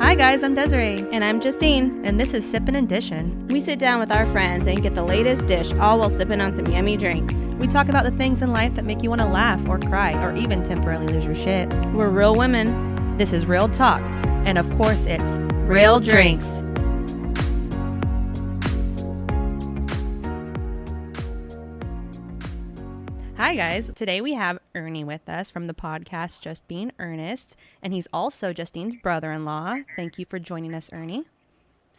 Hi guys, I'm Desiree. And I'm Justine. And this is Sippin and Dishin. We sit down with our friends and get the latest dish, all while sipping on some yummy drinks. We talk about the things in life that make you want to laugh or cry or even temporarily lose your shit. We're real women. This is real talk. And of course it's real drinks. Hi guys, today we have Ernie with us from the podcast Just Being Earnest, and he's also Justine's brother-in-law. Thank you for joining us, Ernie.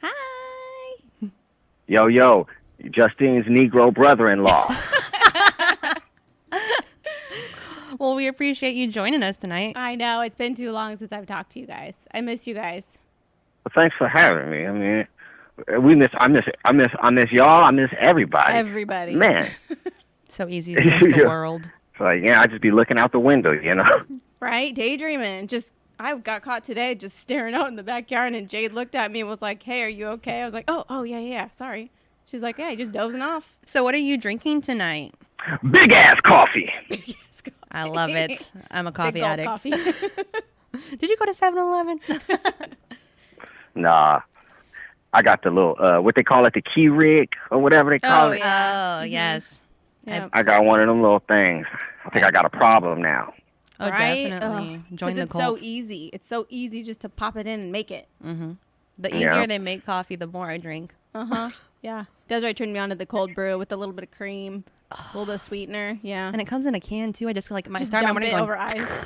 Hi. Yo, Justine's Negro brother-in-law. Well, we appreciate you joining us tonight. I know, it's been too long since I've talked to you guys. I miss you guys. Well, thanks for having me. I mean, I miss y'all. I miss everybody. Everybody. Man. So easy to miss the world. So, I just be looking out the window, Right? Daydreaming. I got caught today just staring out in the backyard, and Jade looked at me and was like, hey, are you okay? I was like, oh, yeah, sorry. She's like, yeah, just dozing off. So what are you drinking tonight? Big ass coffee. I love it. I'm a coffee Big gulp addict. Coffee. Did you go to 7-Eleven? Nah. I got the little, what they call it, the key rig or whatever they call it. Yeah. Oh, yes. Yep. I got one of them little things. I think I got a problem now. Oh, Right? definitely. Join the it's cult. so easy. It's so easy just to pop it in and make it. Mm-hmm. The easier they make coffee, the more I drink. Uh-huh. Yeah. Desiree turned me on to the cold brew with a little bit of cream, a little bit of sweetener. Yeah. And it comes in a can, too. I just dump morning it going, over ice.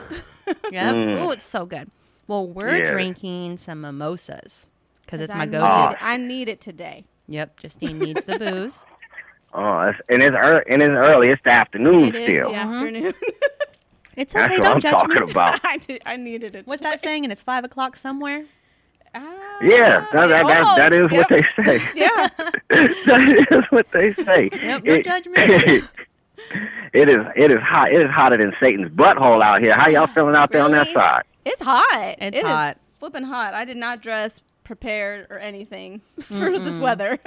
Yep. Mm. Oh, it's so good. Well, we're Yeah. drinking some mimosas because it's my I go-to. I need it today. Yep. Justine needs the booze. Oh, it's early. It's the afternoon It is still. the afternoon. It's That's okay. what Don't I'm judge talking me. about. I needed it. What's that saying? And it's 5 o'clock somewhere? Yeah, that is what they say. Yeah. That is what they say. Yep, no judgment. It is hot. It is hotter than Satan's butthole out here. How y'all feeling out there on that Really? side? It's hot. It's It is hot. flipping hot. I did not dress prepared or anything for this weather.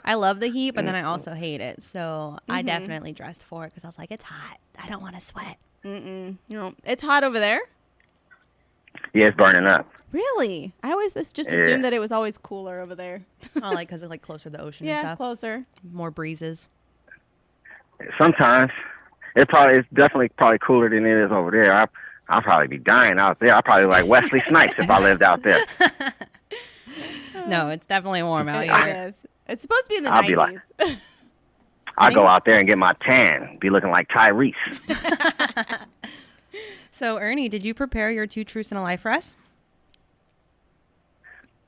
I love the heat, but then I also hate it. So I definitely dressed for it because I was like, it's hot. I don't want to sweat. No, it's hot over there. Yeah, it's burning up. Really? I always just Yeah. assumed that it was always cooler over there. Oh, like because it's like closer to the ocean and Yeah, stuff. closer. More breezes. Sometimes it's definitely cooler than it is over there. I'll probably be dying out there. I'll probably like Wesley Snipes if I lived out there. No, it's definitely warm out It here. is. It's supposed to be in the I'll 90s. be like- I go out there and get my tan, be looking like Tyrese. So, Ernie, did you prepare your 2 truths and a lie for us?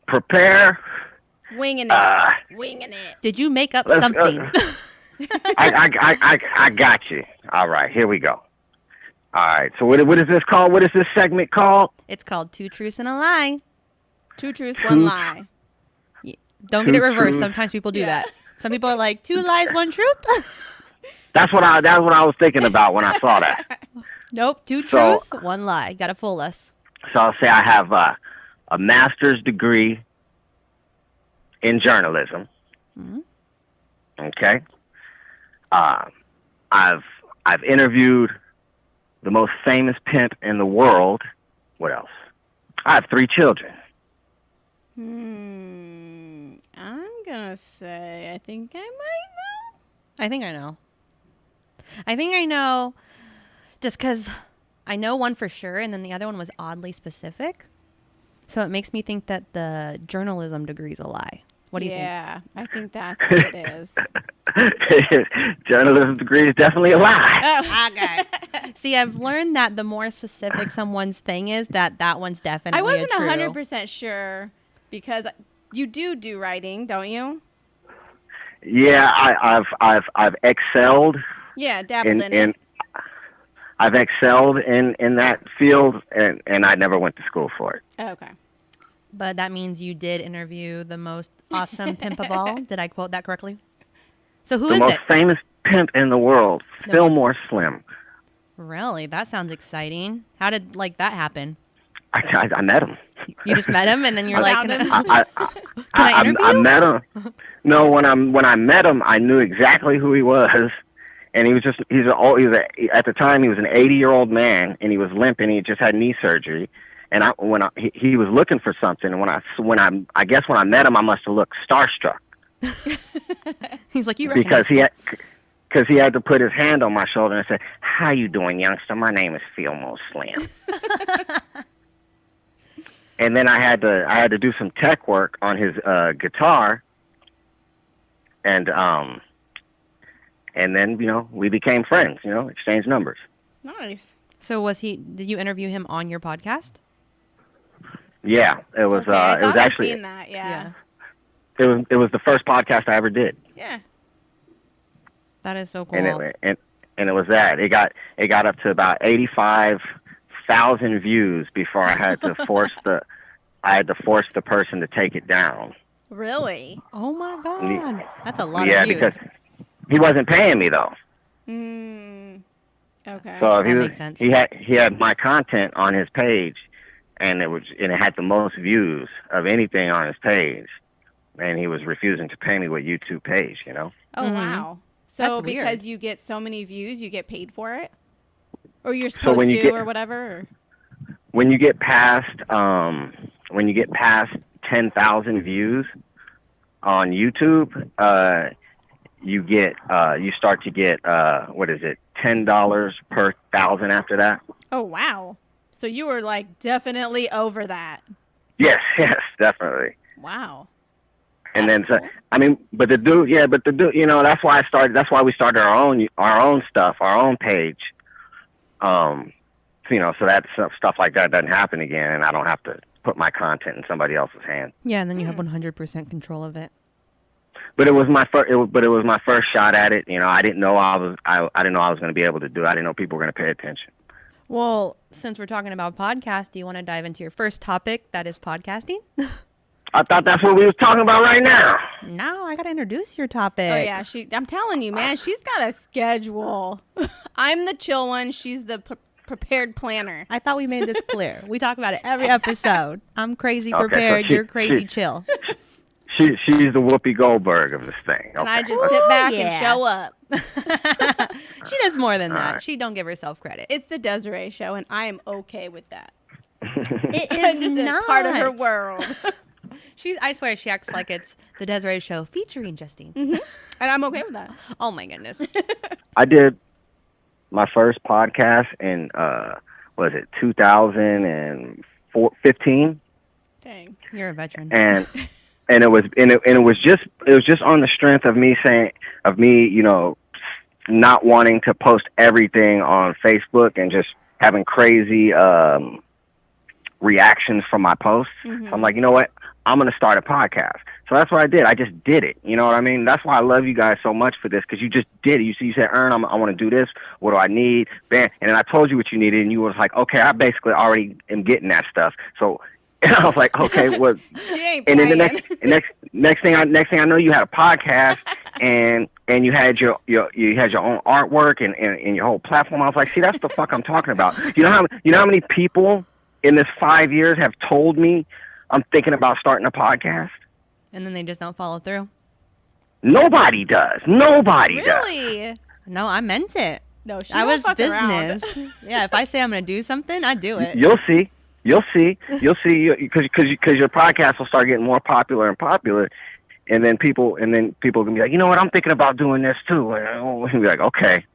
Prepare. Winging it. Winging it. Did you make up Let's- something? I got you. All right, here we go. All right, so what is this called? What is this segment called? It's called 2 truths and a lie. 2 truths, 1 lie. Don't get it 2 reversed. truths. Sometimes people do Yeah. that. Some people are like, 2 lies, 1 truth. That's what I was thinking about when I saw that. Nope, 2 So- truths, 1 lie. You got to fool us. So I'll say I have a master's degree in journalism. Mhm. Okay. I've interviewed the most famous pimp in the world. What else? I have 3 children. I'm going to say I think I might know. I think I know. I think I know just because I know one for sure, and then the other one was oddly specific. So it makes me think that the journalism degree is a lie. What do you think? Yeah, I think that's what it is. Journalism degree is definitely a lie. Okay. See, I've learned that the more specific someone's thing is, that one's definitely I wasn't a true. 100% sure because you do writing, don't you? Yeah, I've excelled Yeah, dabbled in it. I've excelled in that field, and I never went to school for it. Oh, okay. But that means you did interview the most awesome pimp of all. Did I quote that correctly? So who The is most it? famous pimp in the world, The Fillmore Slim. Really? That sounds exciting. How did that happen? I met him. You just met him, and then you're like, Found can him. I interview? I met him. No, when I met him, I knew exactly who he was, and at the time he was an 80-year-old man, and he was limping. He just had knee surgery, and he was looking for something, and I guess when I met him, I must have looked starstruck. He's like, you because recognize he had to put his hand on my shoulder and say, "How you doing, youngster? My name is Fillmore Slim." And then I had to do some tech work on his guitar, and then we became friends. Exchanged numbers. Nice. So did you interview him on your podcast? Yeah, it was. Okay, I It was thought I'd actually. seen that. Yeah. It was the first podcast I ever did. Yeah. That is so cool. And it was that. It got up to about 85,000 views before I had to force the person to take it down. Really? Oh my God, that's a lot Yeah, of views. because he wasn't paying me though. Okay. So that makes sense. He had my content on his page, and it had the most views of anything on his page, and he was refusing to pay me what YouTube pays. Oh wow. So That's because weird. you get so many views, you get paid for it, or you're So supposed when to, you get- or whatever. Or... When you get past 10,000 views on YouTube, you start to get $10 per 1,000 after that. Oh wow. So you were like definitely over that. Yes, definitely. Wow. And That's then, cool. but the dude, that's why we started our own stuff, our own page. So that stuff like that doesn't happen again, and I don't have to put my content in somebody else's hands. Yeah, and then you have 100% control of it. But it was my first shot at it. I didn't know I didn't know I was going to be able to do it. I didn't know people were going to pay attention. Well, since we're talking about podcasts, do you want to dive into your first topic, that is podcasting? I thought that's what we was talking about right now. No, I got to introduce your topic. Oh yeah, I'm telling you, man, she's got a schedule. I'm the chill one. She's the prepared planner. I thought we made this clear. We talk about it every episode. I'm crazy Okay, so prepared. You're crazy chill. She's the Whoopi Goldberg of this thing. Okay. And I just sit back and yeah. show up. She does more than that. right. She don't give herself credit. It's the Desiree show, and I am okay with that. It I'm just a part of her world. I swear she acts like it's the Desiree Show featuring Justine. And I'm okay with that. Oh my goodness. I did my first podcast in 2015, Dang. You're a veteran. and it was just on the strength of me not wanting to post everything on Facebook and just having crazy reactions from my posts. Mm-hmm. So I'm like, you know what? I'm going to start a podcast. So that's what I did. I just did it. You know what I mean? That's why I love you guys so much for this, because you just did it. You said, Ern, I want to do this. What do I need? Bam. And then I told you what you needed, and you was like, okay, I basically already am getting that stuff. So and I was like, okay, well. She ain't And playing. then the next thing I know, you had a podcast, and you had your own artwork and your whole platform. I was like, see, that's the fuck I'm talking about. You know how many people in this 5 years have told me I'm thinking about starting a podcast? And then they just don't follow through. Nobody does. Nobody does. Really? No, I meant it. No, she I won't was fuck business. around. Yeah, if I say I'm going to do something, I do it. You'll see. Because your podcast will start getting more popular and popular, and then people can be like, you know what, I'm thinking about doing this too. And we'll be like, okay.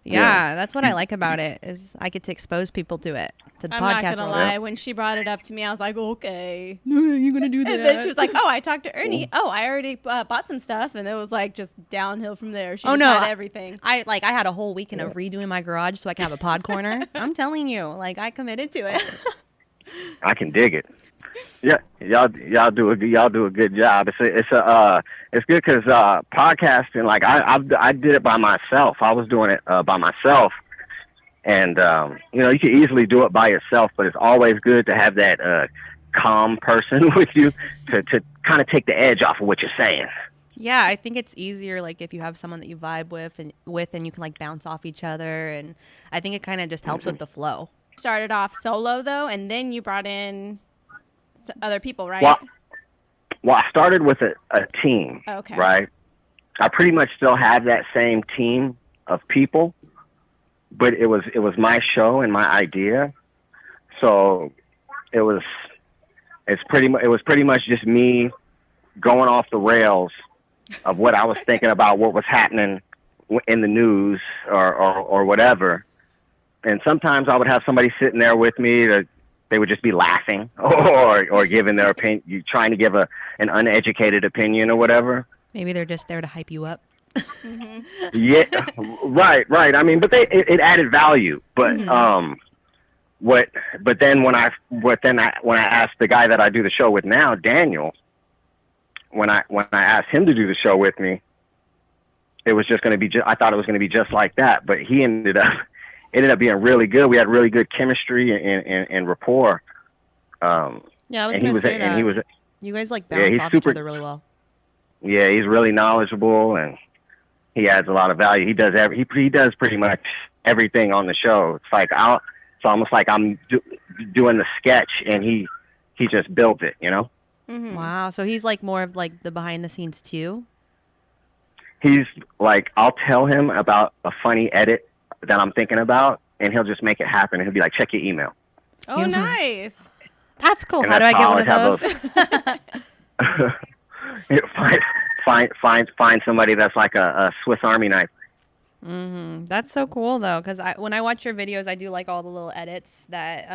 Yeah, that's what I like about it, is I get to expose people to it. To the I'm podcast not gonna world. lie. When she brought it up to me, I was like, okay. You're going to do that. And then she was like, oh, I talked to Ernie. Oh, I already bought some stuff. And it was like just downhill from there. She just had everything. I had a whole weekend of redoing my garage so I can have a pod corner. I'm telling you, I committed to it. I can dig it. Yeah, y'all do a good job. It's good because podcasting, I did it by myself. I was doing it by myself, and you can easily do it by yourself, but it's always good to have that calm person with you to kind of take the edge off of what you're saying. Yeah, I think it's easier if you have someone that you vibe with and you can bounce off each other, and I think it kind of just helps with the flow. Started off solo though, and then you brought in other people, right? Well, I started with a team. Okay. Right. I pretty much still have that same team of people, but it was my show and my idea. So it was it was pretty much just me going off the rails of what I was thinking about what was happening in the news or whatever. And sometimes I would have somebody sitting there with me that they would just be laughing or giving their opinion, trying to give an uneducated opinion or whatever. Maybe they're just there to hype you up. Yeah, right. I mean, but it added value. But but then when I asked the guy that I do the show with now, Daniel, when I asked him to do the show with me, it was just going to be. I thought it was going to be just like that, but he ended up being really good. We had really good chemistry and rapport. Yeah, I was going to say that. And he was. You guys like bounce off each other really well. Yeah, he's really knowledgeable and he adds a lot of value. He does he does pretty much everything on the show. It's like it's almost like I'm doing the sketch and he just built it, you know? Mm-hmm. Wow. So he's like more of like the behind the scenes too? He's like, I'll tell him about a funny edit that I'm thinking about and he'll just make it happen. And he'll be like, check your email. Oh, nice. That's cool. How do I get one of those? Find somebody that's like a Swiss Army knife. Mm-hmm. That's so cool though, because when I watch your videos, I do like all the little edits that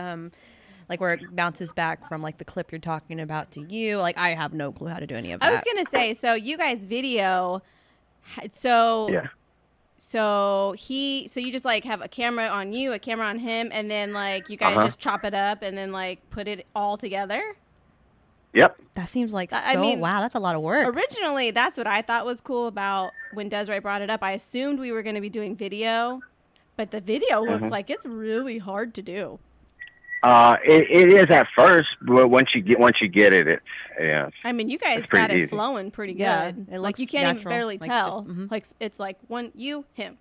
like where it bounces back from like the clip you're talking about to you. Like I have no clue how to do any of that. I was gonna say, so you guys video, so yeah. So you just like have a camera on you, a camera on him, and then like you guys just chop it up and then like put it all together. Yep. That seems like wow, that's a lot of work. Originally, that's what I thought was cool about when Desiree brought it up. I assumed we were going to be doing video, but the video looks like it's really hard to do. It is at first, but once you get it, it's yeah. I mean, you guys got it flowing pretty good. Yeah, it like you can't even barely like tell. Just, like it's like you, him,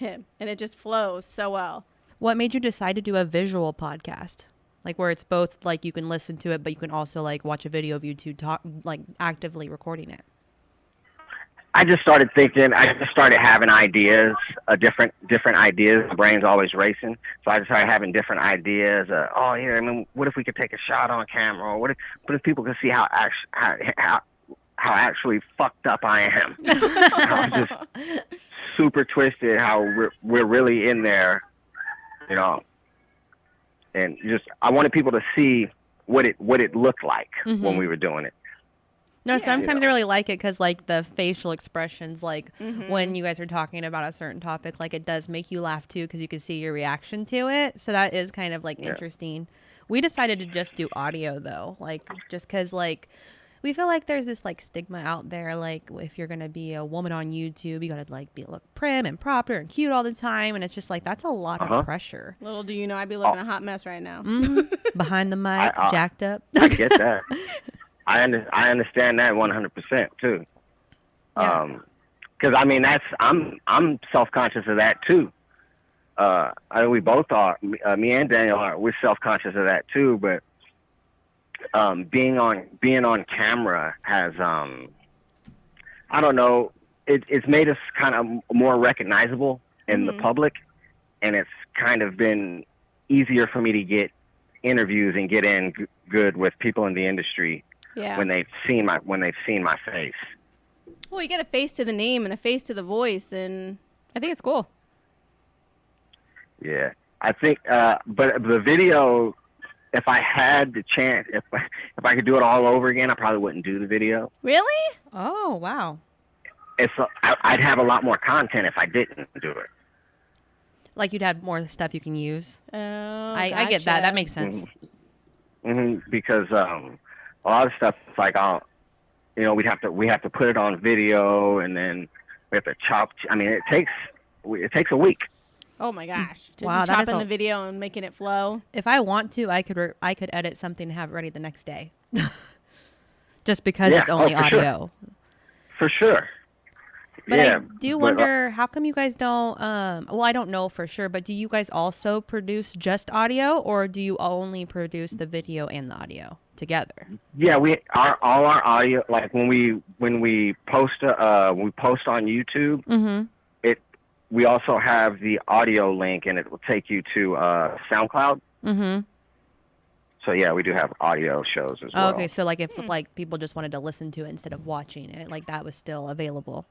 and it just flows so well. What made you decide to do a visual podcast? Like where it's both like you can listen to it, but you can also like watch a video of you two talk, like actively recording it. I just started thinking. I just started having ideas, different ideas. My brain's always racing, so I just started having different ideas. I mean, what if we could take a shot on camera? Or what if people could see how actually fucked up I am? How just super twisted. How we're really in there, you know. And I wanted people to see what it looked like when we were doing it. No, sometimes I really like it because like the facial expressions, like when you guys are talking about a certain topic, like it does make you laugh too because you can see your reaction to it. So that is kind of like interesting. We decided to just do audio though, like just because like we feel like there's this like stigma out there, like if you're gonna be a woman on YouTube, you gotta like look prim and proper and cute all the time, and it's just like that's a lot of pressure. Little do you know, I'd be looking a hot mess right now. Behind the mic, jacked up. I get that. I understand that 100% too. Because I mean I'm self-conscious of that too. We both are. Me and Daniel are. We're self-conscious of that too, but. Being on camera has I don't know, it's made us kind of more recognizable in the public, and it's kind of been easier for me to get interviews and get in good with people in the industry when they've seen my face. Well, you get a face to the name and a face to the voice, and I think it's cool. Yeah, I think but the video, if I had the chance, if I could do it all over again, I probably wouldn't do the video. Really? Oh, wow. I'd have a lot more content if I didn't do it. Like you'd have more stuff you can use. Oh, I get that. That makes sense. Because a lot of stuff, it's like we have to put it on video, and then we have to chop. I mean, it takes a week. Oh my gosh! Wow, chopping the video and making it flow. If I want to, I could edit something and have it ready the next day. Just because it's only audio. For sure. But I do wonder, how come you guys don't, well, I don't know for sure, but do you guys also produce just audio, or do you only produce the video and the audio together? Yeah, all our audio, like when we post on YouTube, we also have the audio link, and it will take you to SoundCloud. So yeah, we do have audio shows as well. Okay, so like if like people just wanted to listen to it instead of watching it, like that was still available.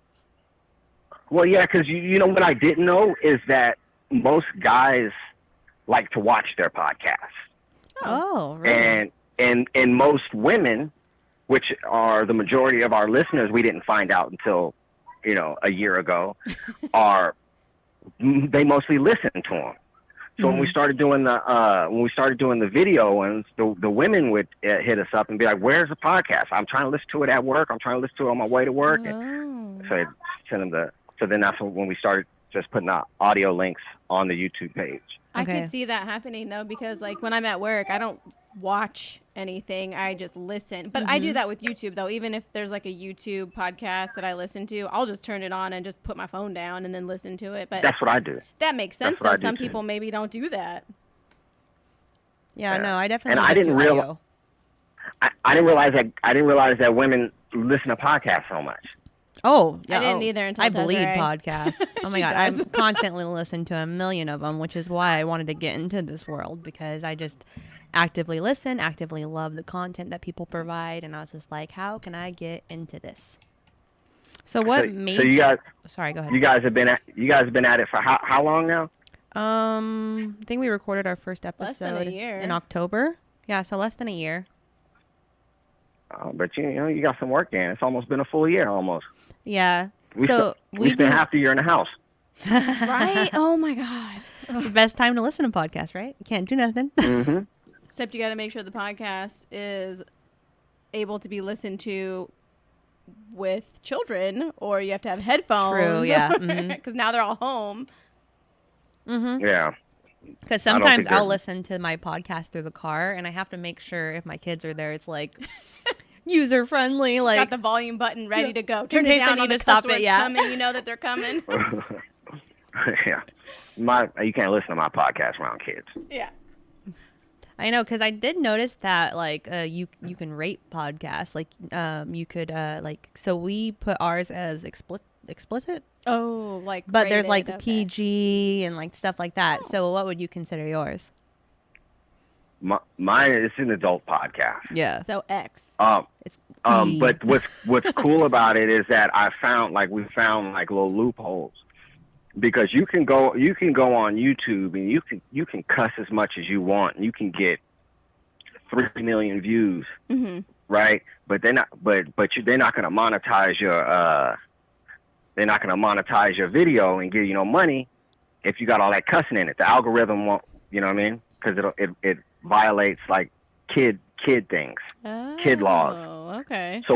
Well, yeah, because you know what I didn't know is that most guys like to watch their podcasts, Oh, really? and most women, which are the majority of our listeners, we didn't find out until a year ago, they mostly listen to them. So when we started doing the video ones, the women would hit us up and be like, "Where's the podcast? I'm trying to listen to it at work. I'm trying to listen to it on my way to work." Oh. And so I'd send them So then that's when we started just putting out audio links on the YouTube page. I Okay. could see that happening though, because like when I'm at work, I don't watch anything. I just listen. But I do that with YouTube though. Even if there's like a YouTube podcast that I listen to, I'll just turn it on and just put my phone down and then listen to it. But That's what I do. that makes sense That's what though. I do, Some too. people maybe don't do that. Yeah, Yeah. no, I definitely And I just didn't do real- audio. I didn't realize that women listen to podcasts so much. Oh, yeah. I didn't either until I bleed Desiree. podcasts. Oh my She God. does. I'm constantly listening to a million of them, which is why I wanted to get into this world, because I just actively listen, actively love the content that people provide. And I was just like, how can I get into this? So what made So you guys Sorry, go ahead. you guys have been at it for how long now? I think we recorded our first Less than a episode year. in October. Yeah, so less than a year. But you got some work in. It's almost been a full year almost. Yeah. We So we spent half the year in the house. Right? Oh my God. the best time to listen to podcasts, right? You can't do nothing. Mm-hmm. Except you got to make sure the podcast is able to be listened to with children, or you have to have headphones. True, yeah. Mhm. Because now they're all home. Yeah. Because I don't sometimes think I'll they're- listen to my podcast through the car, and I have to make sure if my kids are there, it's like user friendly. Like, Got the volume button ready to go. Turn In it case I down need on the to stop cuss words it, yeah. coming. You know that they're coming. Yeah. You can't listen to my podcast around kids. Yeah. I know, because I did notice that like you can rate podcasts. Like you could like, so we put ours as explicit, Oh, like. but there's like rated, okay. PG and like stuff like that. So what would you consider yours? Mine is an adult podcast. Yeah, So X. it's E. But what's cool about it is that we found little loopholes, because you can go on YouTube and you can cuss as much as you want, and you can get 3 million views, Mm-hmm. right? But they're not going to monetize your video and give you no money if you got all that cussing in it. The algorithm won't, you know what I mean? Because it violates like kid things. Kid laws. Oh, okay. So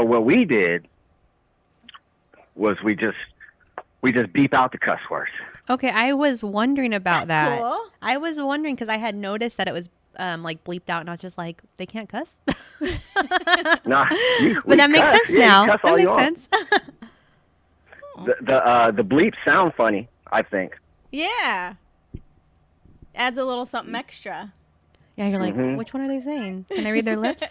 what we did was we just beep out the cuss words. Okay, I was wondering about That's that. cool. I was wondering because I had noticed that it was like bleeped out, and I was just like, they can't cuss. Nah, But that makes sense now. Cuss That all you makes want. sense. The bleeps sound funny, I think. Yeah. Adds a little something extra. Yeah, you're like, Mhm. which one are they saying? Can I read their lips?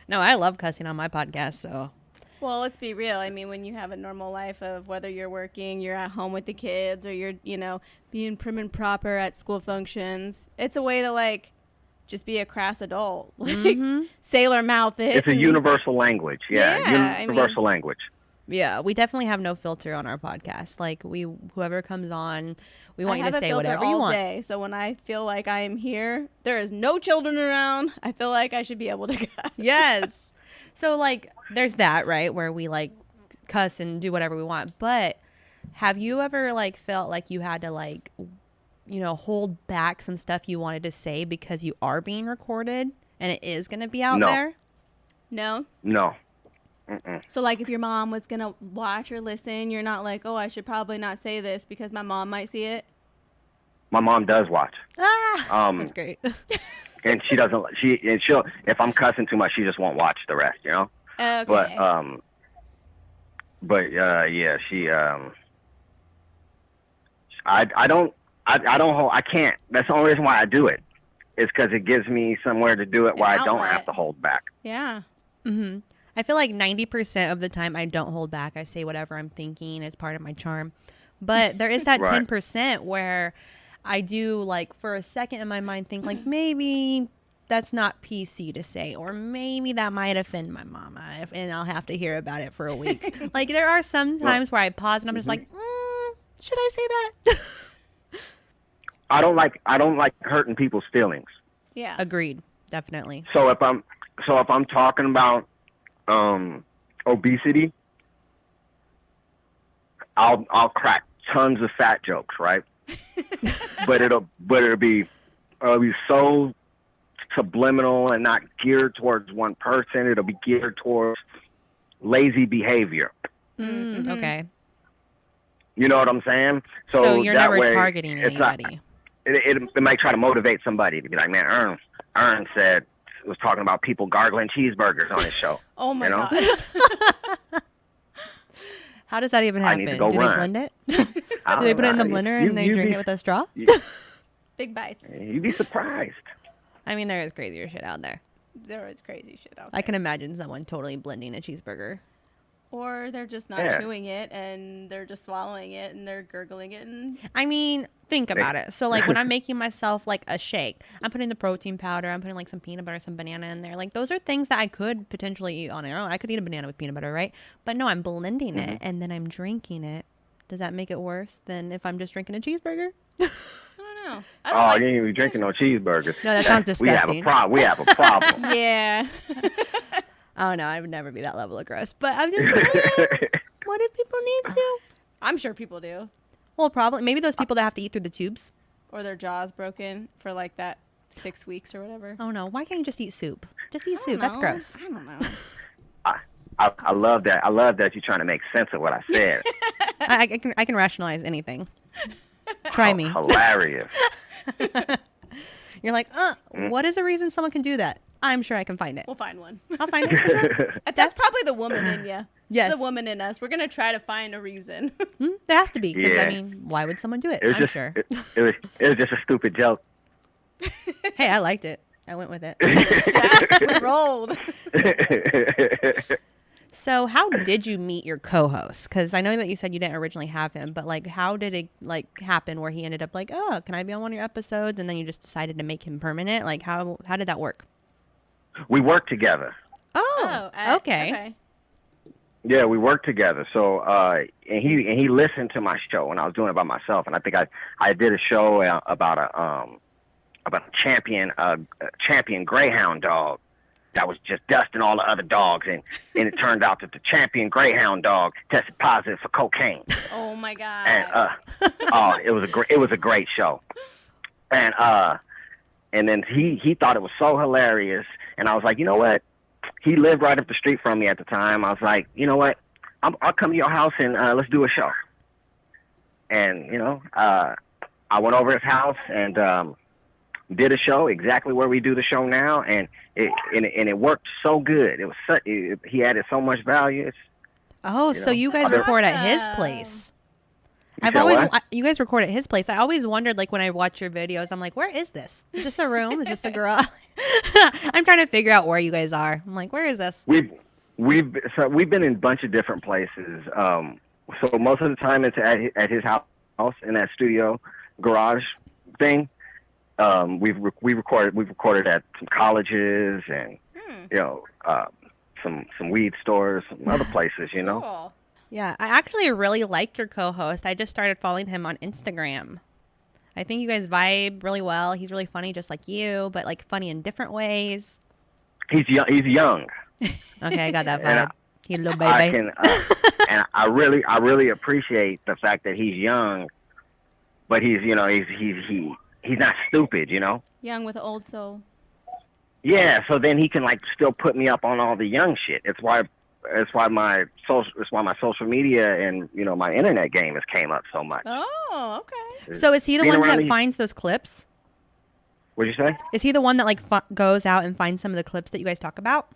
No, I love cussing on my podcast, so. Well, let's be real. I mean, when you have a normal life of whether you're working, you're at home with the kids, or you're, being prim and proper at school functions, it's a way to, like, just be a crass adult. Like, sailor mouth it. It's a and- universal language. Yeah, Yeah, I universal language. Yeah, we definitely have no filter on our podcast. Like, whoever comes on, we want I you have to a say filter whatever all you want. day, so when I feel like I am here, there is no children around. I feel like I should be able to cuss. Yes. So, like, there's that, right, where we, like, cuss and do whatever we want. But have you ever, like, felt like you had to, like, hold back some stuff you wanted to say because you are being recorded and it is going to be out No. there? No? No. So, like, if your mom was going to watch or listen, you're not like, oh, I should probably not say this because my mom might see it? My mom does watch. Ah, that's great. And she doesn't. She'll. If I'm cussing too much, she just won't watch the rest. You know. Okay. Yeah, she. I don't. I can't. That's the only reason why I do it. Is because it gives me somewhere to do it where I don't outlet. have to hold back. Yeah. Mm-hmm. I feel like 90% of the time I don't hold back. I say whatever I'm thinking. It's part of my charm. But there is that Right. 10% where I do, like, for a second in my mind think, like, maybe that's not PC to say, or maybe that might offend my mama, and I'll have to hear about it for a week. Like, there are some times where I pause and I'm just like, should I say that? I don't like hurting people's feelings. Yeah. Agreed. Definitely. So if I'm talking about obesity, I'll crack tons of fat jokes, right? but it'll be so subliminal and not geared towards one person. It'll be geared towards lazy behavior. Mm-hmm. Okay. You know what I'm saying? So you're that never way, targeting anybody. It might try to motivate somebody to be like, man, Ern was talking about people gargling cheeseburgers on his show. Oh my God. How does that even happen? I need to go Do run. they blend it? Do they put it in the blender and they drink it with a straw? Big bites. You'd be surprised. I mean, there is crazier shit out there. There is crazy shit out there. I can imagine someone totally blending a cheeseburger. Or they're just not chewing it and they're just swallowing it and they're gurgling it. And I mean, think about it. So, like, when I'm making myself, like, a shake, I'm putting the protein powder, I'm putting, like, some peanut butter, some banana in there. Like, those are things that I could potentially eat on their own. I could eat a banana with peanut butter, right? But no, I'm blending it and then I'm drinking it. Does that make it worse than if I'm just drinking a cheeseburger? I don't know. I don't you ain't even drinking no cheeseburgers. No, that sounds disgusting. We have a problem. Yeah. Oh, no, I would never be that level of gross. But I'm just like, what do people need to? I'm sure people do. Well, probably. Maybe those people that have to eat through the tubes. Or their jaws broken for like that 6 weeks or whatever. Oh, no. Why can't you just eat soup? Just eat soup. That's gross. I don't know. I love that. I love that you're trying to make sense of what I said. I can rationalize anything. Try me. Hilarious. You're like, what is the reason someone can do that? I'm sure I can find it. We'll find one. I'll find it. That's probably the woman in you. Yes. The woman in us. We're going to try to find a reason. There has to be. Because, Yeah. I mean, why would someone do it? It was I'm just, sure. it was just a stupid joke. Hey, I liked it. I went with it. We rolled. So how did you meet your co-host? Because I know that you said you didn't originally have him, but like, how did it like happen where he ended up like, oh, can I be on one of your episodes? And then you just decided to make him permanent. Like, how did that work? We worked together. Oh, okay. Yeah, we worked together. So, and he listened to my show when I was doing it by myself. And I think I did a show about a champion greyhound dog that was just dusting all the other dogs, and it turned out that the champion greyhound dog tested positive for cocaine. Oh my God. And it was a great show. And then he thought it was so hilarious, and I was like, you know what? He lived right up the street from me at the time. I was like, you know what? I'll come to your house and let's do a show. And I went over his house and did a show exactly where we do the show now, and it worked so good. It was he added so much value. So you guys record at his place. You guys record at his place. I always wondered, like, when I watch your videos, I'm like, where is this? Is this a room? Is this a garage? I'm trying to figure out where you guys are. I'm like, where is this? We've been in a bunch of different places. So most of the time it's at his house in that studio garage thing. We've recorded at some colleges and some weed stores, some other places. Cool. Yeah, I actually really liked your co-host. I just started following him on Instagram. I think you guys vibe really well. He's really funny, just like you, but like funny in different ways. He's young. Okay, I got that vibe. He's a little baby. And I really appreciate the fact that he's young, but he's not stupid, Young with an old soul. Yeah, so then he can like still put me up on all the young shit. It's why my social media and my internet game has came up so much. Oh, okay. So is he the one that finds those clips? What'd you say? Is he the one that like goes out and finds some of the clips that you guys talk about?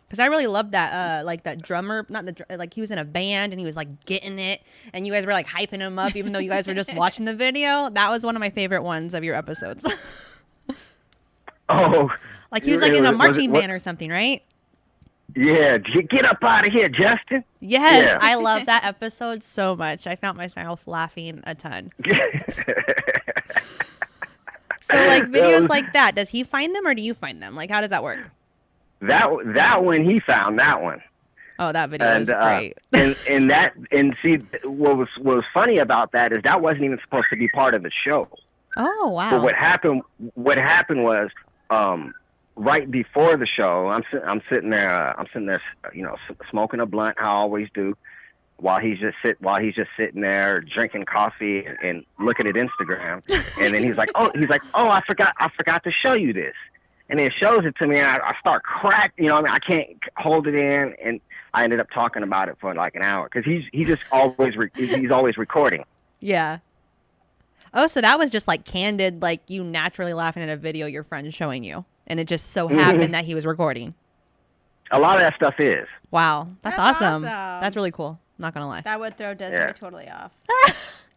Because I really love that, like that drummer, like he was in a band and he was like getting it, and you guys were like hyping him up, even though you guys were just watching the video. That was one of my favorite ones of your episodes. Oh, like he was like in a marching band or something, right? Yeah, get up out of here, Justin. Yes, yeah. I love that episode so much. I found myself laughing a ton. So like videos was- like that, does he find them or do you find them? Like, how does that work? that one he found that one. Oh, that video And is great. and see what was funny about that is that wasn't even supposed to be part of the show. Oh, wow. But what happened was right before the show, I'm sitting there, smoking a blunt, how I always do, while he's just sitting there drinking coffee and looking at Instagram, and then he's like, oh, I forgot to show you this, and then shows it to me, and I start cracking, I can't hold it in, and I ended up talking about it for like an hour because he's always recording. Yeah. Oh, so that was just like candid, like you naturally laughing at a video your friend's showing you, and it just so happened that he was recording. A lot of that stuff is. Wow, that's awesome. awesome. That's really cool. Not gonna lie. That would throw Desiree totally off.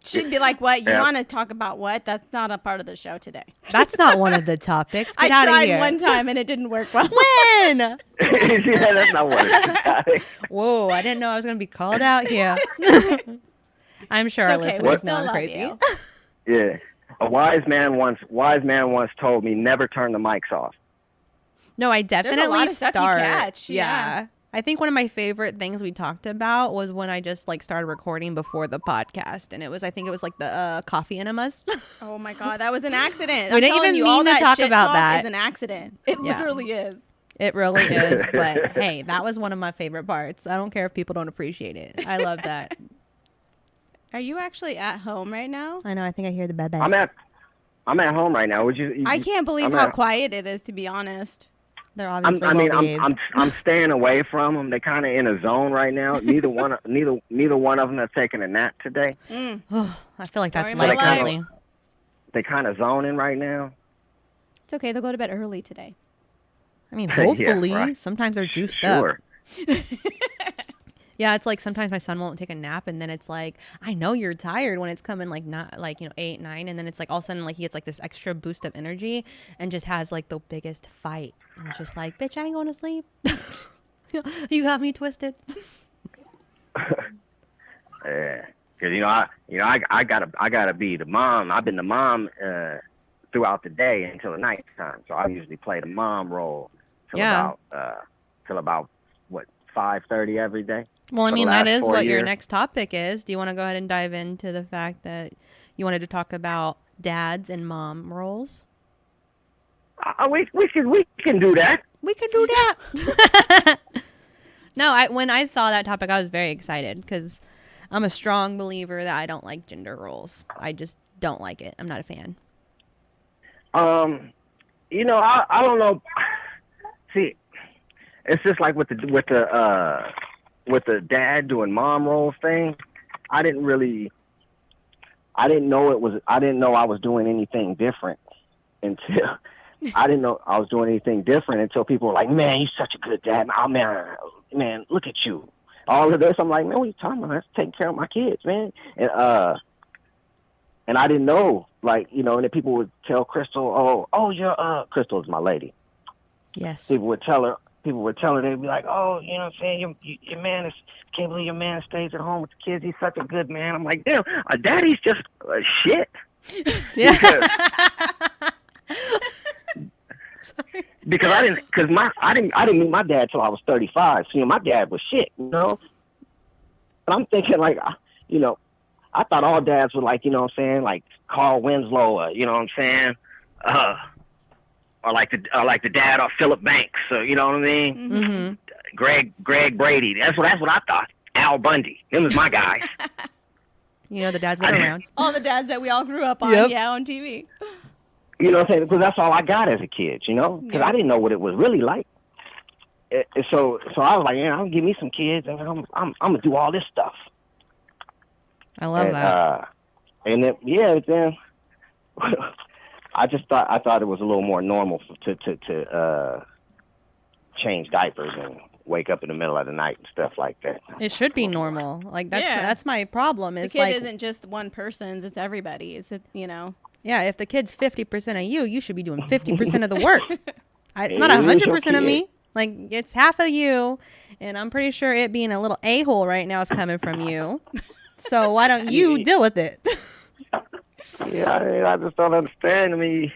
She'd be like, "What? You want to talk about what? That's not a part of the show today." That's not one of the topics. Get I out of tried here. one time and it didn't work well. When? Yeah, that's not what it is. Whoa, I didn't know I was gonna be called out here. I'm sure our It's okay. listeners We know still I'm love crazy. you. Yeah, a wise man once told me never turn the mics off. No, I definitely lot of stuff you start. catch, yeah. I think one of my favorite things we talked about was when I just like started recording before the podcast, and I think it was like the coffee enemas. Oh my god, that was an accident. We I'm didn't telling even you, mean all to that talk shit about talk that. Is an accident. It Yeah. literally is. It really is, but hey, that was one of my favorite parts. I don't care if people don't appreciate it. I love that. Are you actually at home right now? I know. I think I hear the bed. I'm at home right now. Would you? I can't believe how quiet it is, to be honest. They're obviously well behaved. I'm staying away from them. They're kind of in a zone right now. Neither one of them have taken a nap today. Oh, I feel like that's Story of my life. likely. They kind of zoning right now. It's okay. They'll go to bed early today. I mean, Yeah, hopefully. right. Sometimes they're juiced up. Sure. Yeah, it's like sometimes my son won't take a nap, and then it's like, I know you're tired when it's coming like not like 8, 9, and then it's like all of a sudden like he gets like this extra boost of energy and just has like the biggest fight. And it's just like, bitch, I ain't going to sleep. You got me twisted. Yeah, because I gotta be the mom. I've been the mom throughout the day until the night time. So I usually play the mom role till about what 5:30 every day. Well, I for the mean, that last is 4 what your years. next topic is. Do you want to go ahead and dive into the fact that you wanted to talk about dads and mom roles? We can do that. We could do that. No, when I saw that topic, I was very excited because I'm a strong believer that I don't like gender roles. I just don't like it. I'm not a fan. I don't know. See, it's just like with the dad doing mom roles thing. I didn't know I was doing anything different until I didn't know I was doing anything different until people were like, "Man, you're such a good dad. Oh man, look at you." All of this, I'm like, "Man, what are you talking about? That's taking care of my kids, man." And I didn't know, like, and then people would tell Crystal, "Oh, you're Crystal is my lady." Yes. People would tell her, they'd be like, "Oh, you know what I'm saying? Your man is, can't believe your man stays at home with the kids. He's such a good man." I'm like, damn, a daddy's just shit. Yeah. Because I didn't meet my dad till I was 35. So, my dad was shit, And I'm thinking like, I thought all dads were like, like Carl Winslow, you know what I'm saying? Or like the dad of Philip Banks, you know what I mean? Mm-hmm. Greg Brady. That's what I thought. Al Bundy. Them was my guys. The dads that are around. All the dads that we all grew up on, Yep. on TV. You know what I'm saying? Because that's all I got as a kid, Because I didn't know what it was really like. So I was like, I'll give me some kids, and I'm gonna do all this stuff. I love that. And then I thought it was a little more normal to change diapers and wake up in the middle of the night and stuff like that. It should be normal. Like that's my problem. The It's kid like isn't just one person's; it's everybody's. yeah, if the kid's 50% of you, you should be doing 50% of the work. It's not It is your 100% of me. kid. Like it's half of you, and I'm pretty sure it being a little a-hole right now is coming from you. So why don't you deal with it? Yeah, I just don't understand. I mean,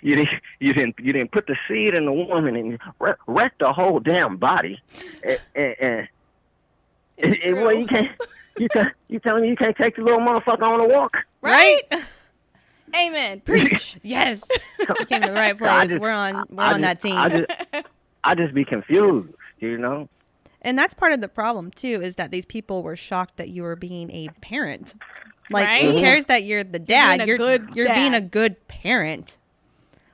you didn't put the seed in the woman and wreck the whole damn body. And It's true. well, you telling me you can't take the little motherfucker on a walk? Right? Amen. Preach. Yes. You came to the right place. We're on that team. I just be confused, you know? And that's part of the problem too, is that these people were shocked that you were being a parent. Like, Right? who cares that you're the dad? You're being a dad. good parent.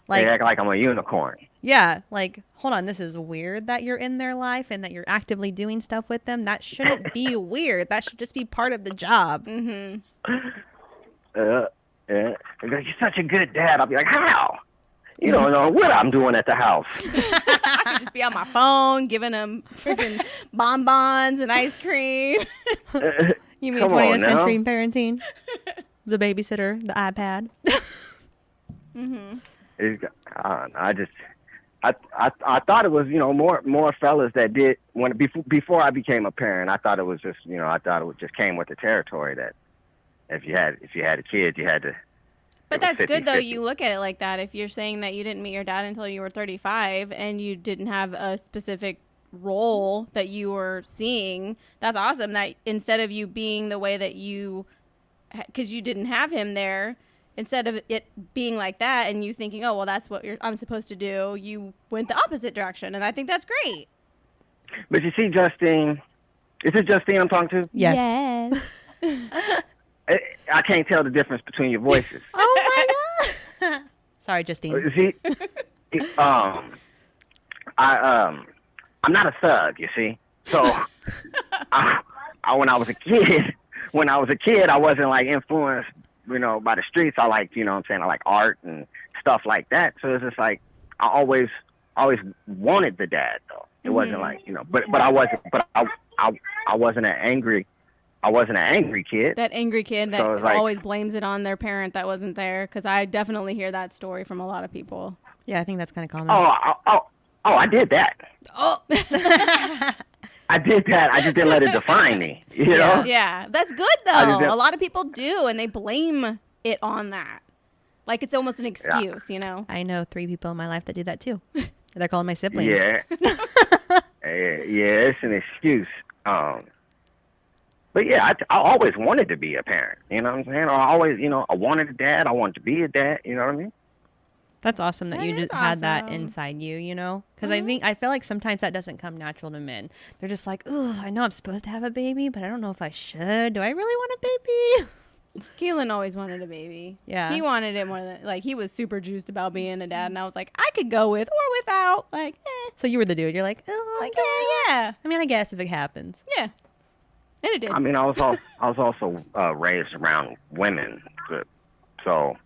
They Like, act like I'm a unicorn. yeah, like, hold on, this is weird that you're in their life and that you're actively doing stuff with them. That shouldn't be weird. That should just be part of the job. Mm-hmm. Yeah. They're like, you're such a good dad. I'll be like, how? You don't know what I'm doing at the house. I could just be on my phone giving them freaking bonbons and ice cream. You mean Come 20th on now. century parenting? The babysitter, the iPad. Mm-hmm. I thought it was, you know, more fellas that did before I became a parent. I thought it was just, you know, I thought it just came with the territory that if you had a kid, you had to. But it was that's good, though. 50-50. You look at it like that. If you're saying that you didn't meet your dad until you were 35 and you didn't have a specific role that you were seeing, that's awesome. That instead of you being the way that you, because you didn't have him there, instead of it being like that and you thinking, oh, well, that's what I'm supposed to do, you went the opposite direction. And I think that's great. But you see, Justine, is it Justine I'm talking to? Yes. I can't tell the difference between your voices. Oh my God. Sorry, Justine. See, I'm not a thug, you see. So, when I was a kid, I wasn't like influenced, you know, by the streets. I like, you know what I'm saying, I like art and stuff like that. So it's just like I always wanted the dad though. It wasn't like, you know, but I wasn't an angry kid. That angry kid that So it's like, always blames it on their parent that wasn't there. Because I definitely hear that story from a lot of people. Yeah, I think that's kind of common. I did that. Oh. I did that. I just didn't let it define me. You know? Yeah, that's good I though. just- A lot of people do, and they blame it on that. Like it's almost an excuse, you know? I know 3 people in my life that do that too. They're called my siblings. Yeah. It's an excuse. But yeah, I always wanted to be a parent. You know what I'm saying? I always, you know, I wanted a dad. I wanted to be a dad. You know what I mean? That's awesome that That you is just had that awesome. inside you, you know? Because I feel like sometimes that doesn't come natural to men. They're just like, oh, I know I'm supposed to have a baby, but I don't know if I should. Do I really want a baby? Keelan always wanted a baby. Yeah. He wanted it more than, like, he was super juiced about being a dad, and I was like, I could go with or without. Like, So you were the dude. You're like, oh, Like, yeah. yeah. I mean, I guess if it happens. Yeah. And it did. I mean, I was also raised around women, so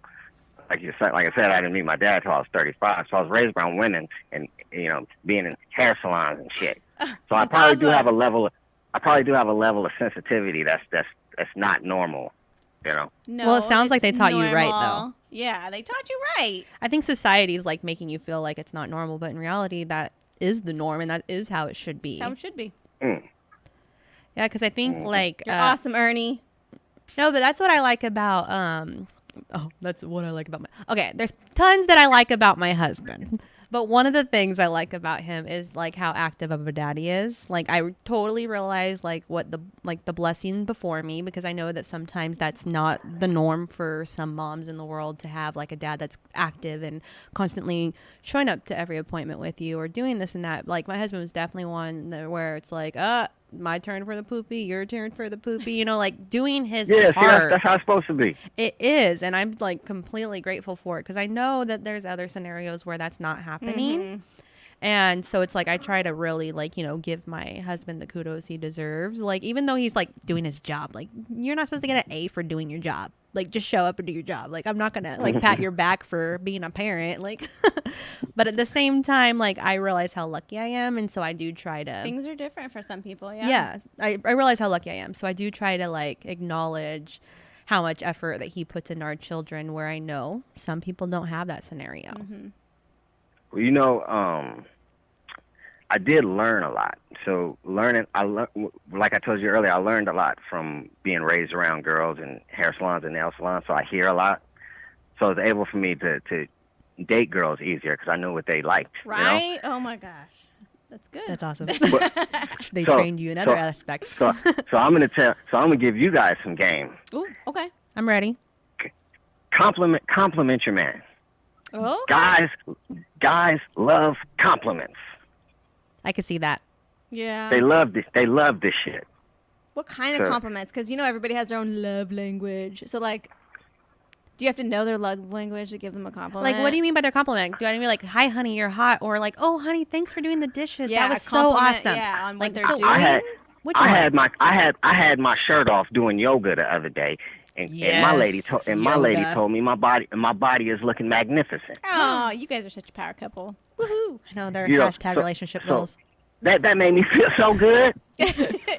like I said, I didn't meet my dad till I was 35. So I was raised around women, and you know, being in hair salons and shit. So I probably do have a level of sensitivity that's not normal, you know. No, Well, it sounds like it's they taught you right, normal. Yeah, they taught you right. I think society's like making you feel like it's not normal, but in reality, that is the norm, and that is how it should be. That's how it should be. Mm. Yeah, because I think like You're awesome, Ernie. no, but that's what I like about that's what I like about okay, there's tons that I like about my husband. But one of the things I like about him is like how active of a dad he is. Like I totally realize like what the blessing before me, because I know that sometimes that's not the norm for some moms in the world to have like a dad that's active and constantly showing up to every appointment with you or doing this and that. Like my husband was definitely one where it's like, my turn for the poopy, your turn for the poopy, you know, like doing his Yeah, part. see, that's how it's supposed to be. It is, and I'm like completely grateful for it because I know that there's other scenarios where that's not happening. Mm-hmm. And so it's like I try to really like, you know, give my husband the kudos he deserves. Like even though he's like doing his job, like you're not supposed to get an A for doing your job. Like just show up and do your job. Like I'm not gonna like pat your back for being a parent. Like, but at the same time, like I realize how lucky I am, and so I do try to. Things are different for some people. Yeah. Yeah, I realize how lucky I am, so I do try to like acknowledge how much effort that he puts into our children. Where I know some people don't have that scenario. Mm-hmm. Well, you know, I did learn a lot. So like I told you earlier, I learned a lot from being raised around girls and hair salons and nail salons. So I hear a lot. So it's able for me to date girls easier because I knew what they liked. Right? You know? Oh my gosh. That's good. That's awesome. But, They so- trained you in other aspects. so I'm gonna give you guys some game. Ooh, okay. I'm ready. Compliment your man. Oh. Guys love compliments. I could see that. Yeah. They love this shit. What kind of So- compliments? Because everybody has their own love language. So like, do you have to know their love language to give them a compliment? Like, what do you mean by their compliment? Do I mean like, "Hi, honey, you're hot," or like, "Oh, honey, thanks for doing the dishes. Yeah, that was a so compliment, awesome." yeah, on what like, they're so doing. Which I one? had my shirt off doing yoga the other day, and my lady told me my body is looking magnificent. Oh, you guys are such a power couple. Woohoo! I know they're You know, hashtag so- relationship so- goals. That made me feel so good.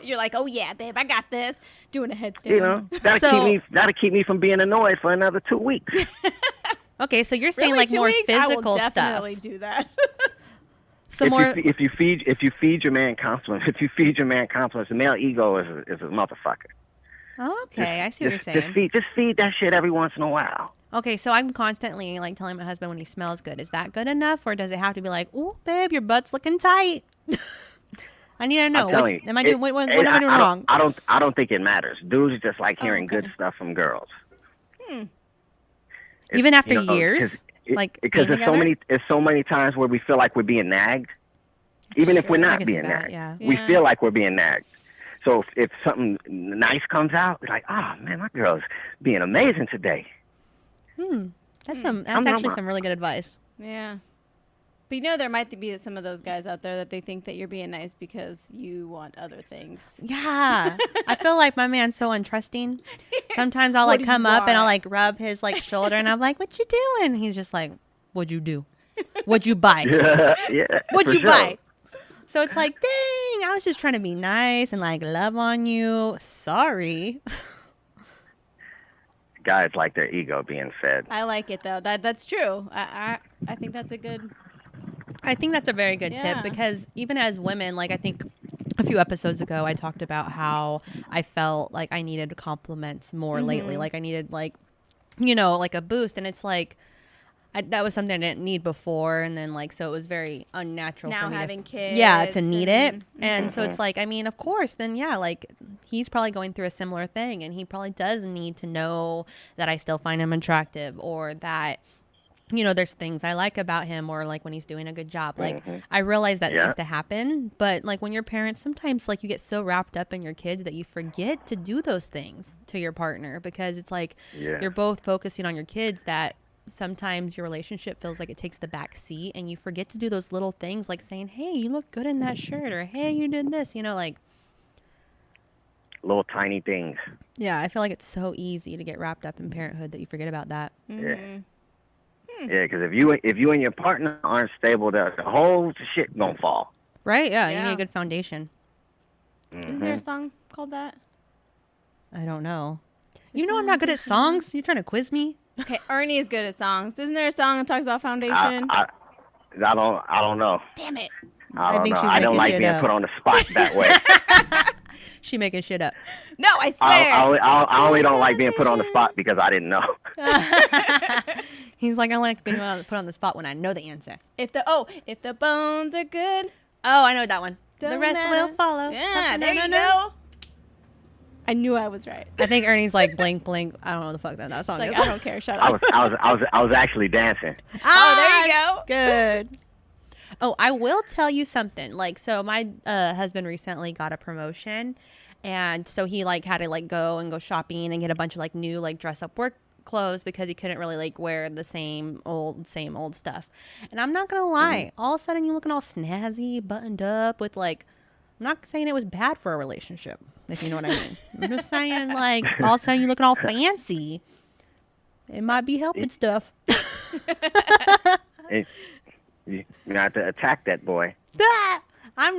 You're like, oh yeah, babe, I got this. Doing a headstand. You know, that'll keep me from being annoyed for another 2 weeks. Okay, so you're saying Really, like 2 more weeks? I will physical stuff. definitely do that. Some more. If you feed your man compliments, the male ego is a motherfucker. Okay, I see what you're saying. Just feed that shit every once in a while. Okay, so I'm constantly like telling my husband when he smells good. Is that good enough, or does it have to be like, "Ooh, babe, your butt's looking tight"? I need to know. I'm telling you, Am I doing? What am I doing wrong? I don't think it matters. Dudes just like hearing okay. good stuff from girls. Even after you know, years, like because being there's so many times where we feel like we're being nagged, even if we're I not can see being that, nagged. yeah. We Yeah. feel like we're being nagged. So if something nice comes out, we're like, oh man, my girl's being amazing today. That's I'm actually not- some really good advice. Yeah. But there might be some of those guys out there that they think that you're being nice because you want other things. Yeah, I feel like my man's so untrusting. Sometimes I'll What like do you come up and I'll want? like rub his like shoulder, and I'm like, "What you doing?" He's just like, "What'd you do? What'd you buy? Yeah. What'd for you sure. buy?" So it's like, dang, I was just trying to be nice and like love on you. Sorry. Guys like their ego being fed. I like it though. That's true. I think that's a good. I think that's a very good Yeah. tip, because even as women, like I think a few episodes ago, I talked about how I felt like I needed compliments more lately. Like I needed like a boost. And it's like, that was something I didn't need before. And then like, so it was very unnatural Now for me having to, kids. yeah, to need it. and- And so it's like, I mean, of course, then yeah, like he's probably going through a similar thing, and he probably does need to know that I still find him attractive, or that, there's things I like about him, or like when he's doing a good job. Like I realize that Yeah. needs to happen, but like when you're parents, sometimes like you get so wrapped up in your kids that you forget to do those things to your partner, because it's like Yeah. you're both focusing on your kids, that sometimes your relationship feels like it takes the back seat, and you forget to do those little things like saying, "Hey, you look good in that shirt," or "Hey, you did this," like. Little tiny things. Yeah, I feel like it's so easy to get wrapped up in parenthood that you forget about that. Mm-hmm. Yeah, because if you and your partner aren't stable, the whole shit gonna fall. Right? Yeah, you need Yeah. a good foundation. Isn't there a song called that? I don't know. I'm not good at songs. You trying to quiz me? Okay, Ernie is good at songs. Isn't there a song that talks about foundation? I don't know. Damn it. I don't think know. she's I don't making like shit being up. put on the spot that way. She making shit up. No, I swear. I only don't like being put on the spot because I didn't know. He's like, I like being put on the spot when I know the answer. If the bones are good, Oh, I know that one. The don't rest matter. will follow. Yeah, Something there you go. I knew I was right. I think Ernie's like blink blink. I don't know what the fuck that song Like, is. I don't care. Shut I up. was actually dancing. Oh, there you go. Good. Oh, I will tell you something. Like, so my husband recently got a promotion, and so he like had to like go shopping and get a bunch of like new like dress up work clothes, because he couldn't really like wear the same old stuff. And I'm not gonna lie, all of a sudden you looking all snazzy, buttoned up with like, I'm not saying it was bad for a relationship, if you know what I mean. I'm just saying, like, all of a sudden you looking all fancy. It might be helping stuff. And you have to attack that boy. I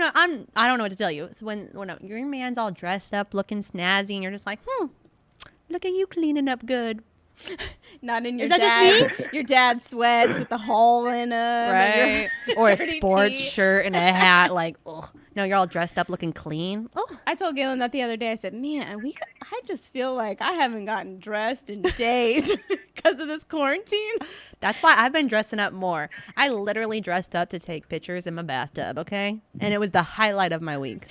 don't know what to tell you. It's when your man's all dressed up, looking snazzy, and you're just like, look at you cleaning up good. Not in your Is that just your dad's sweats with the hole in them. Right. Or a dirty sports tee. shirt and a hat. Like, oh, no, you're all dressed up looking clean. Oh, I told Galen that the other day. I said, man, I just feel like I haven't gotten dressed in days because of this quarantine. that's why I've been dressing up more. I literally dressed up to take pictures in my bathtub, okay? And it was the highlight of my week.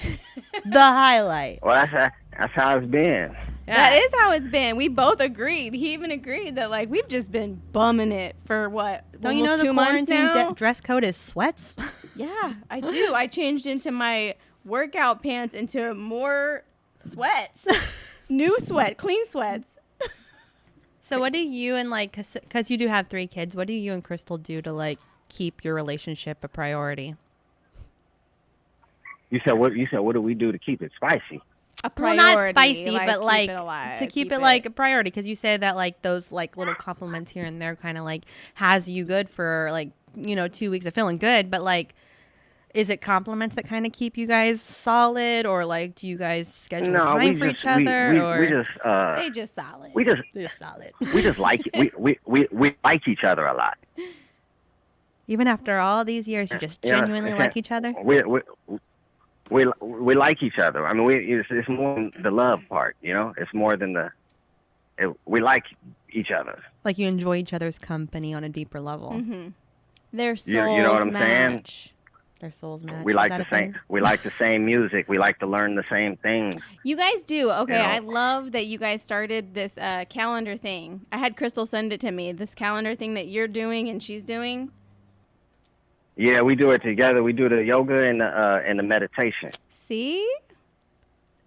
The highlight. Well, that's how it's been. That is how it's been. We both agreed. He even agreed that like we've just been bumming it for what? Don't you know almost the 2 months quarantine now? dress code is sweats? Yeah, I do. I changed into my workout pants into more sweats. New clean sweats. So what do you and like, because you do have 3 kids, what do you and Crystal do to like keep your relationship a priority? You said what do we do to keep it spicy? A Well, priority. not spicy, but keep like it alive, to keep it like a priority, because you say that like those like little compliments here and there kind of like has you good for like, 2 weeks of feeling good, but like, is it compliments that kind of keep you guys solid, or like do you guys schedule time for each other, or they just solid. they're solid? we just like we like each other a lot. Even after all these years, you just genuinely like each other? We like each other. I mean, it's more than the love part, It's more than we like each other. Like you enjoy each other's company on a deeper level. Mm-hmm. Their souls You know what I'm match. saying? Their souls match. We like the same. We like the same music. We like to learn the same things. You guys do. Okay, You know? I love that you guys started this calendar thing. I had Crystal send it to me. This calendar thing that you're doing and she's doing. Yeah, we do it together. We do the yoga and the meditation. See?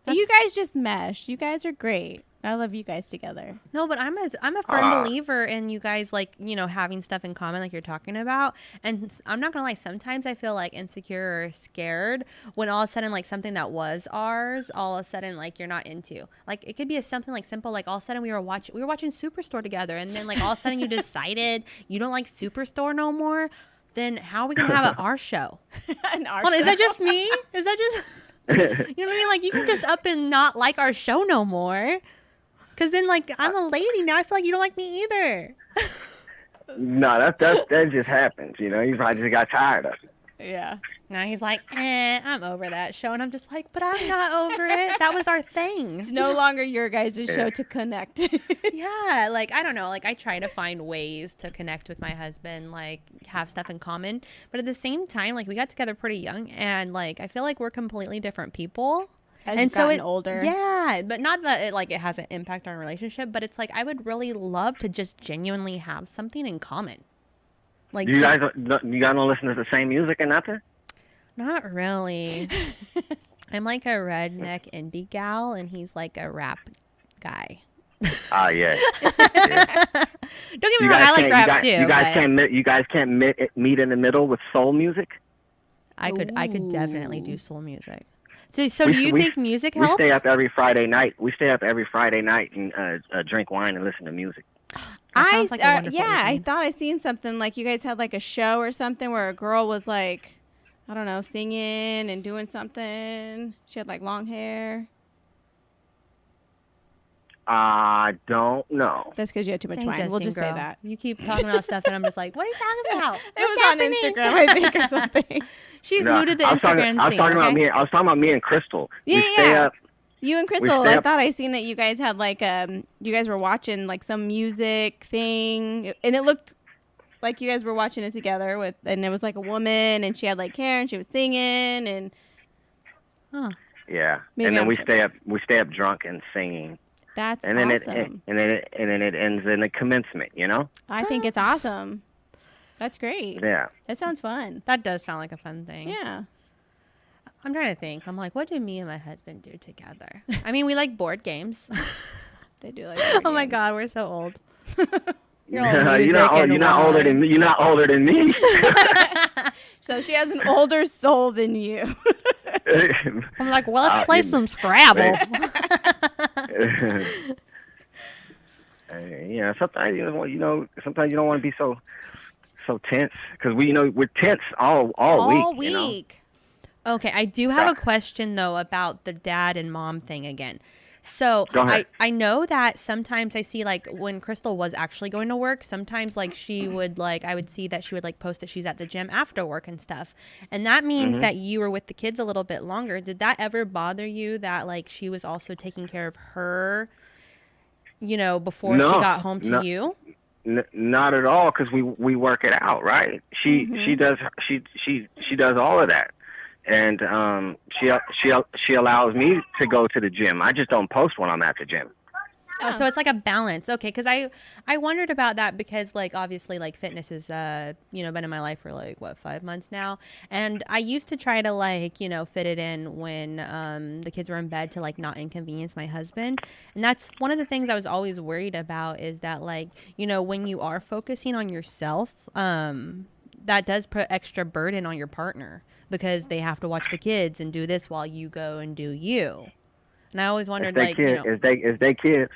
You guys just mesh. You guys are great. I love you guys together. No, but I'm a firm believer in you guys, like, having stuff in common like you're talking about. And I'm not going to lie, sometimes I feel like insecure or scared when all of a sudden like something that was ours, all of a sudden like you're not into. Like it could be something like simple, like all of a sudden we were watching Superstore together, and then like all of a sudden you decided you don't like Superstore no more. Then how are we going to have our show? Hold on, is that just me? Is that just... You know what I mean? Like, you can just up and not like our show no more. Because then, like, I'm a lady now. I feel like you don't like me either. No, that just happens, You probably just got tired of it. Yeah. Now he's like, I'm over that show. And I'm just like, but I'm not over it. That was our thing. It's no longer your guys' show to connect. Yeah. Like, I don't know. Like, I try to find ways to connect with my husband, like, have stuff in common. But at the same time, like, we got together pretty young. And, like, I feel like we're completely different people. As you've gotten older. Yeah. But not that it has an impact on our relationship. But it's like, I would really love to just genuinely have something in common. Like, you guys don't listen to the same music or nothing? Not really. I'm like a redneck indie gal, and he's like a rap guy. Ah, yeah. Don't get me wrong, I like rap too. You guys can't meet in the middle with soul music? I could definitely do soul music. So do you think music helps? We stay up every Friday night. And drink wine and listen to music. Like I thought I seen something like you guys had like a show or something where a girl was like, I don't know, singing and doing something. She had like long hair. I don't know. That's because you had too much wine. We'll just say that. You keep talking about stuff, and I'm just like, what are you talking about? It was happening? On Instagram, I think, or something. She's new to the Instagram scene. I was talking about me and Crystal. Yeah. You and Crystal, I thought I seen that you guys had like you guys were watching like some music thing, and it looked like you guys were watching it together and there was like a woman, and she had like hair, and she was singing, and yeah, and then we stay up drunk and singing. That's and then awesome. And then it ends in a commencement, I think it's awesome. That's great. Yeah, that sounds fun. That does sound like a fun thing. Yeah. I'm trying to think. I'm like, what do me and my husband do together? I mean, we like board games. They do like board games. Oh my God, we're so old. You're not older than me. You're not older than me. So she has an older soul than you. I'm like, well, let's play some Scrabble. Sometimes sometimes you don't want to be so tense, because we're tense all week. Okay, I do have a question though about the dad and mom thing again. So Go ahead. I know that sometimes I see like when Crystal was actually going to work, sometimes like she would like I would see that she would like post that she's at the gym after work and stuff. And that means that you were with the kids a little bit longer. Did that ever bother you that like she was also taking care of her, you know, before she got home to you? Not at all, because we work it out, right? She does all of that, and she allows me to go to the gym. I just don't post when I'm at the gym. Oh, so it's like a balance. Okay, because I wondered about that because, like, obviously, like, fitness has, you know, been in my life for, like, 5 months now. And I used to try to, like, you know, fit it in when the kids were in bed to, like, not inconvenience my husband. And that's one of the things I was always worried about is that, like, you know, when you are focusing on yourself, that does put extra burden on your partner because they have to watch the kids and do this while you go and do you. And I always wondered, like, you know. Is they kids?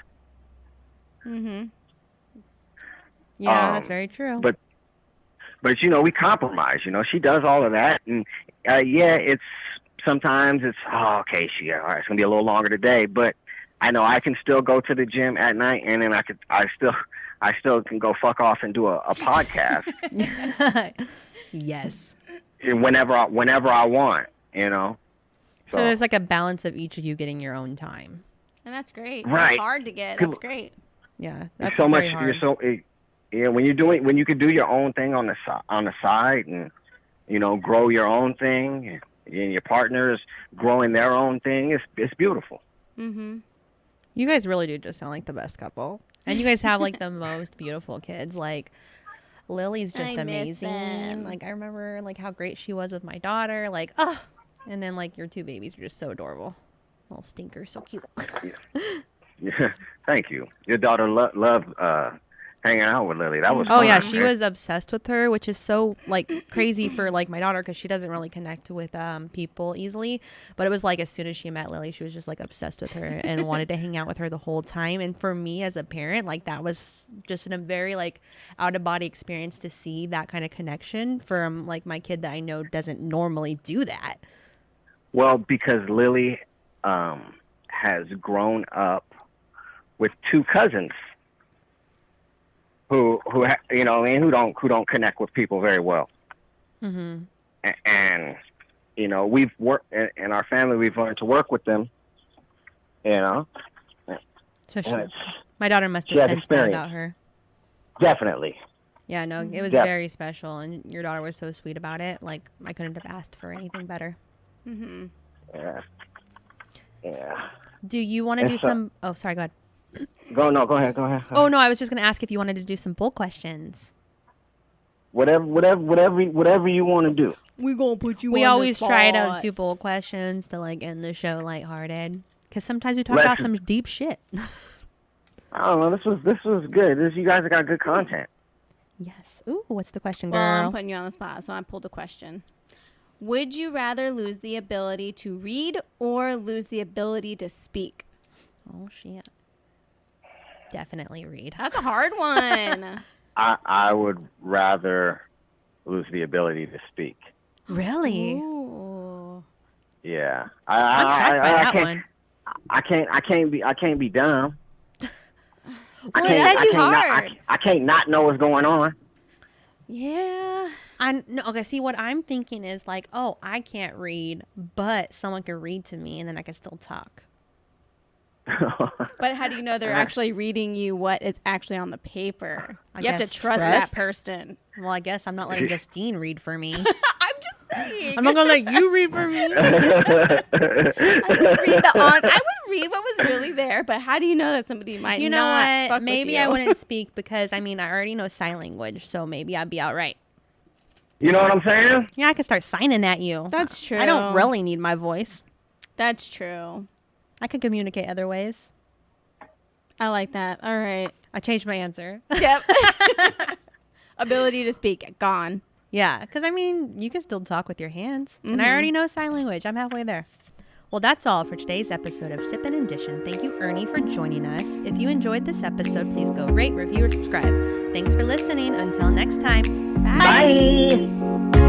Mm-hmm. Yeah, that's very true. But you know, we compromise. You know, she does all of that, and yeah, it's sometimes it's okay. All right, it's gonna be a little longer today, but I know I can still go to the gym at night, and then I still can go fuck off and do a podcast. Yes. Whenever I want, you know. So there's like a balance of each of you getting your own time. And that's great. Right. It's hard to get. That's great. Yeah, that's so very much. hard. Yeah, when you can do your own thing on the side, and you know, grow your own thing, and your partner's growing their own thing. It's beautiful. Mm-hmm. You guys really do just sound like the best couple, and you guys have like the most beautiful kids. Like Lily's just amazing. Like I remember like how great she was with my daughter. Like and then like your two babies are just so adorable, little stinkers, so cute. Yeah, thank you. Your daughter loved hanging out with Lily. That was oh fun, yeah, she man. was obsessed with her, which is so like crazy for like my daughter because she doesn't really connect with people easily. But it was like as soon as she met Lily, she was just like obsessed with her and wanted to hang out with her the whole time. And for me as a parent, like that was just a very like out of body experience to see that kind of connection from like my kid that I know doesn't normally do that. Well, because Lily has grown up with two cousins who you know, I mean, who don't connect with people very well. Mm-hmm. And you know, we've worked in our family. We've learned to work with them. You know, So my daughter must have sensed that about her. Definitely. Yeah, no, it was very special, and your daughter was so sweet about it. Like I couldn't have asked for anything better. Mm-hmm. Yeah. Yeah. Do you want to do some? Oh, sorry. Go ahead. Go ahead. Oh no, I was just gonna ask if you wanted to do some bull questions. Whatever you want to do. We gonna put you. We on always the try to spot. do bull questions to like end the show lighthearted, because sometimes we talk about some deep shit. I don't know. This was good. You guys got good content. Yes. Ooh, what's the question, Well, girl? I'm putting you on the spot, so I pulled a question. Would you rather lose the ability to read or lose the ability to speak? Oh shit. Definitely read. That's a hard one. I would rather lose the ability to speak. Really? Ooh. Yeah. I'm shocked by that can't, one. I can't be dumb. Well, that'd be hard. I can't not know what's going on. Yeah. Okay, see what I'm thinking is like, oh, I can't read, but someone can read to me and then I can still talk. But how do you know they're actually reading you what is actually on the paper? You have to guess trust that person. Well, I guess I'm not letting Justine read for me. I'm just saying. I'm not gonna let you read for me. I would read what was really there, but how do you know that somebody might You know not what? fuck Maybe with you? I wouldn't speak because I mean I already know sign language, so maybe I'd be all right. You know what I'm saying? Yeah, I could start signing at you. That's true. I don't really need my voice. That's true. I can communicate other ways. I like that. All right. I changed my answer. Yep. Ability to speak gone. Yeah, because I mean, you can still talk with your hands. And I already know sign language. I'm halfway there. Well, that's all for today's episode of Sippin and Dishin. Thank you, Ernie, for joining us. If you enjoyed this episode, please go rate, review, or subscribe. Thanks for listening. Until next time. Bye.